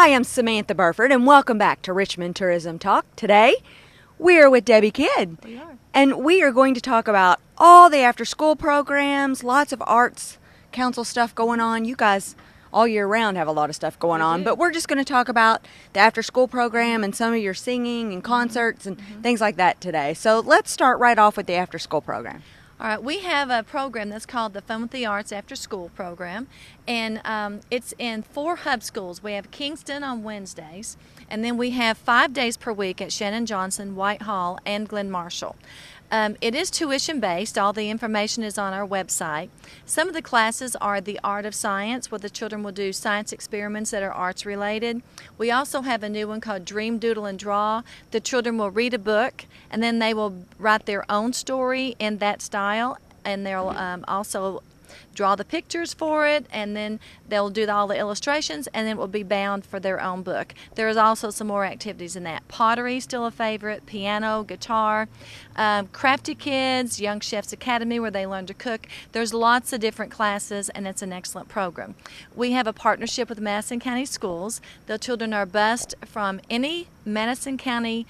Hi, I'm Samantha Burford, and welcome back to Richmond Tourism Talk. Today, we are with Debbie Kidd. We are. And we are going to talk about all the after-school programs, lots of arts council stuff going on. You guys all year round have a lot of stuff going on, but we're just going to talk about the after-school program and some of your singing and concerts and things like that today. So let's start right off with the after-school program. All right, we have a program that's called the Fun with the Arts After School program, and it's in 4 hub schools. We have Kingston on Wednesdays, and then we have 5 days per week at Shannon Johnson, Whitehall, and Glen Marshall. It is tuition-based. All the information is on our website. Some of the classes are the Art of Science, where the children will do science experiments that are arts-related. We also have a new one called Dream, Doodle, and Draw. The children will read a book, and then they will write their own story in that style, and they'll also draw the pictures for it, and then they'll do all the illustrations, and then it will be bound for their own book. There is also some more activities in that. Pottery, still a favorite, piano, guitar, Crafty Kids, Young Chefs Academy, where they learn to cook. There's lots of different classes, and it's an excellent program. We have a partnership with Madison County Schools. The children are bused from any Madison County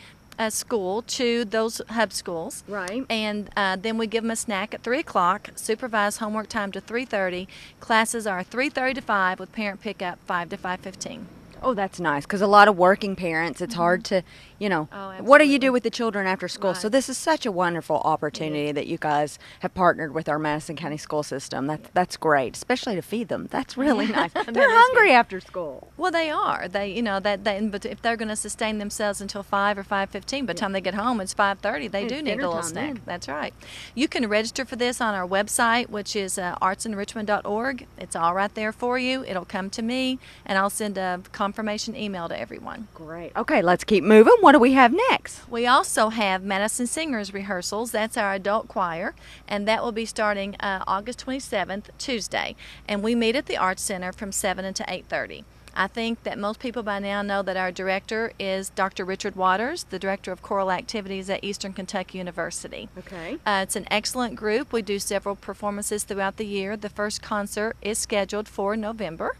school to those hub schools. Right. And then we give them a snack at 3 o'clock, supervised homework time to 3:30. Classes are 3:30 to 5 with parent pickup 5 to 5:15. Oh, that's nice, because a lot of working parents, it's hard to, Oh, what do you absolutely. do with the children after school? So Right. this is such a wonderful opportunity that you guys have partnered with our Madison County school system. That's great, especially to feed them. That's really nice. That They're is hungry good. after school. Well, they are. But if they're going to sustain themselves until 5 or 5:15, by the time they get home, it's 5:30. They It's do need dinner a little time snack. then. That's right. You can register for this on our website, which is artsinrichmond.org. It's all right there for you. It'll come to me, and I'll send a confirmation email to everyone. Great. Okay, let's keep moving. What do we have next? We also have Madison Singers rehearsals. That's our adult choir, and that will be starting August 27th, Tuesday. And we meet at the Arts Center from 7 until 8:30. I think that most people by now know that our director is Dr. Richard Waters, the director of choral activities at Eastern Kentucky University. Okay. It's an excellent group. We do several performances throughout the year. The first concert is scheduled for November,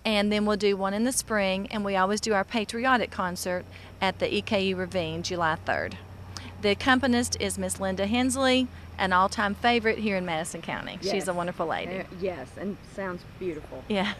and then we'll do one in the spring, and we always do our patriotic concert at the EKU Ravine, July 3rd. The accompanist is Miss Linda Hensley, an all-time favorite here in Madison County. Yes. She's a wonderful lady. Yes, and sounds beautiful. Yeah.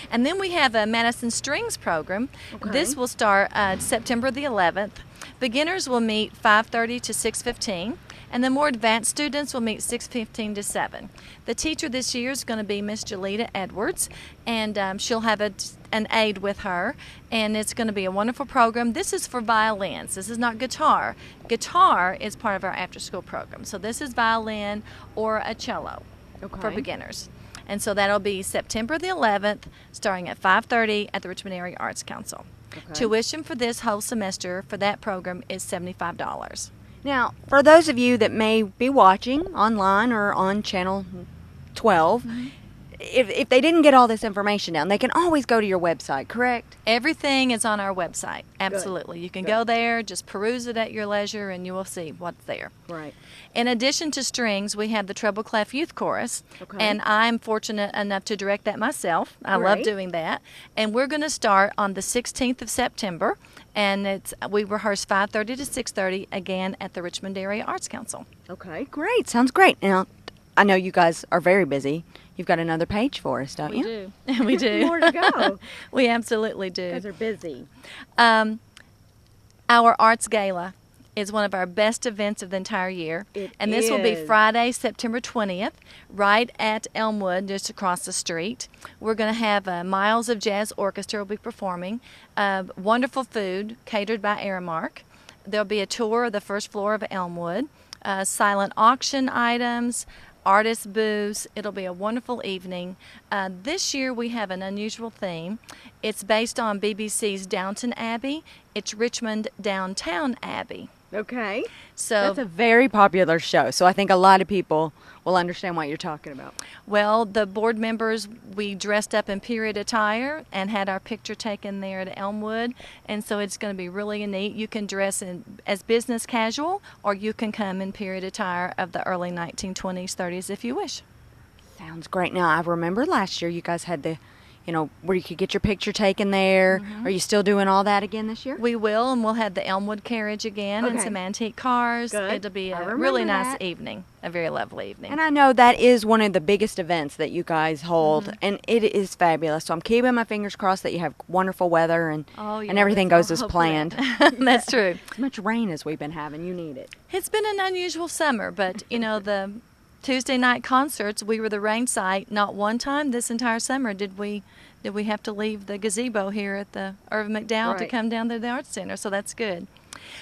And then we have a Madison Strings program. Okay. This will start September the 11th. Beginners will meet 5:30 to 6:15, and the more advanced students will meet 6:15 to 7. The teacher this year is going to be Miss Jalita Edwards, and she'll have an aide with her, and it's going to be a wonderful program. This is for violins. This is not guitar. Guitar is part of our after-school program. So this is violin or a cello for Okay. beginners. And so that'll be September the 11th, starting at 5:30 at the Richmond Area Arts Council. Okay. Tuition for this whole semester for that program is $75. Now, for those of you that may be watching online or on Channel 12, if they didn't get all this information down, they can always go to your website, correct? Everything is on our website. Absolutely. You can Good. go there, just peruse it at your leisure, and you will see what's there. Right. In addition to strings, we have the Treble Clef Youth Chorus, Okay. and I'm fortunate enough to direct that myself. I love Great. doing that. And we're going to start on the 16th of September, and we rehearse 5:30 to 6:30 again at the Richmond Area Arts Council. Okay, great. Sounds great. Now, I know you guys are very busy. You've got another page for us, don't you? do. We do. More to go. We absolutely You do. guys are busy. Our Arts Gala is one of our best events of the entire year. And this will be is. Friday, September 20th, right at Elmwood, just across the street. We're going to have Miles of Jazz Orchestra will be performing, wonderful food catered by Aramark. There'll be a tour of the first floor of Elmwood, silent auction items, artist booths. It'll be a wonderful evening. This year we have an unusual theme. It's based on BBC's Downton Abbey. It's Richmond Downtown Abbey. Okay. So That's a very popular show, so I think a lot of people will understand what you're talking about. Well, the board members, we dressed up in period attire and had our picture taken there at Elmwood, and so it's going to be really neat. You can dress as business casual, or you can come in period attire of the early 1920s, 30s if you wish. Sounds great. Now, I remember last year you guys had the where you could get your picture taken there. Are you still doing all that again this year? We will, and we'll have the Elmwood carriage again and Okay. some antique cars. Good. It'll be I a remember really nice that. evening, a very lovely evening. And I know that is one of the biggest events that you guys hold, and it is fabulous. So I'm keeping my fingers crossed that you have wonderful weather and everything goes as planned. That's true. As much rain as we've been having, you need it. It's been an unusual summer, but the Tuesday night concerts, we were the rain site. Not one time this entire summer did we have to leave the gazebo here at the Irvin McDowell to Right. come down to the Arts Center, so that's good.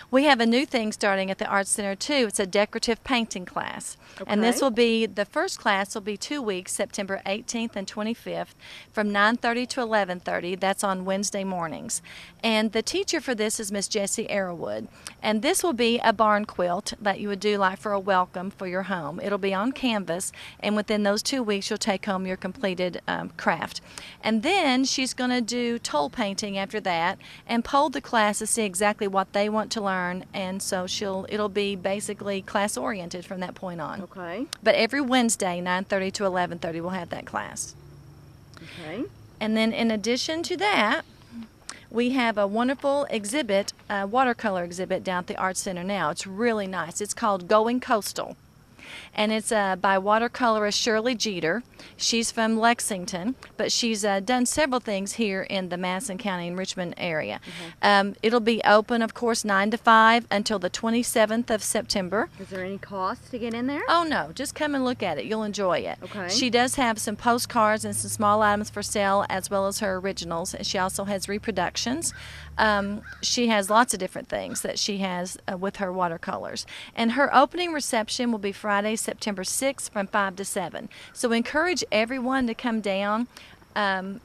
We have a new thing starting at the Arts Center too. It's a decorative painting class. And this Okay. will be, the first class will be 2 weeks, September 18th and 25th, from 9:30 to 11:30. That's on Wednesday mornings. And the teacher for this is Miss Jessie Arrowwood. And this will be a barn quilt that you would do like for a welcome for your home. It'll be on canvas, and within those 2 weeks you'll take home your completed craft. And then she's going to do toll painting after that and poll the class to see exactly what they want to learn, and so it'll be basically class oriented from that point on. Okay. But every Wednesday, 9:30 to 11:30, we'll have that class. Okay. And then in addition to that, we have a wonderful exhibit, a watercolor exhibit down at the Arts Center now. It's really nice. It's called Going Coastal. And it's by watercolorist Shirley Jeter. She's from Lexington, but she's done several things here in the Madison County and Richmond area. It'll be open, of course, 9 to 5 until the 27th of September. Is there any cost to get in there? Oh, no, just come and look at it. You'll enjoy it. Okay. She does have some postcards and some small items for sale, as well as her originals. She also has reproductions. She has lots of different things that she has with her watercolors. And her opening reception will be Friday, September 6th from 5 to 7. So we encourage everyone to come down,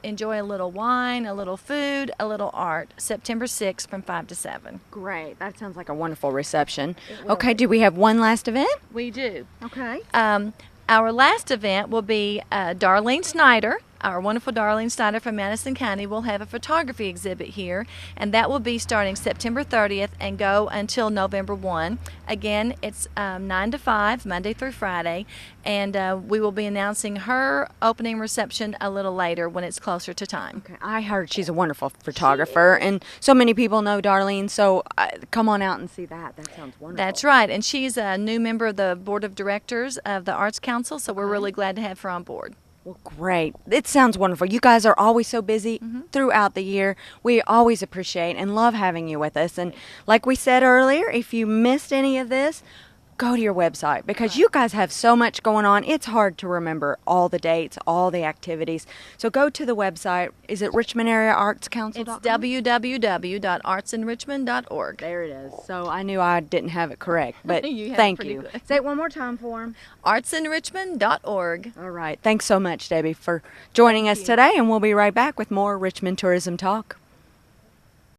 enjoy a little wine, a little food, a little art, September 6th from 5 to 7. Great. That sounds like a wonderful reception. will Okay, be. do we have one last event? We do. Okay. Our last event will be Darlene Snyder. Our wonderful Darlene Snyder from Madison County will have a photography exhibit here, and that will be starting September 30th and go until November 1. Again, it's 9 to 5, Monday through Friday, and we will be announcing her opening reception a little later when it's closer to time. Okay. I heard she's a wonderful photographer, and so many people know Darlene, so come on out and see that. That sounds wonderful. That's right, and she's a new member of the Board of Directors of the Arts Council, so we're really glad to have her on board. Well, great. It sounds wonderful. You guys are always so busy throughout the year. We always appreciate and love having you with us. And like we said earlier, if you missed any of this, go to your website because you guys have so much going on. It's hard to remember all the dates, all the activities. So go to the website. Is it Richmond Area Arts Council? It's www.artsinrichmond.org. There it is. So I knew I didn't have it correct, but You have it thank pretty you. good. Say it one more time for him. artsinrichmond.org. All right. Thanks so much, Debbie, for joining us today, and we'll be right back with more Richmond Tourism Talk.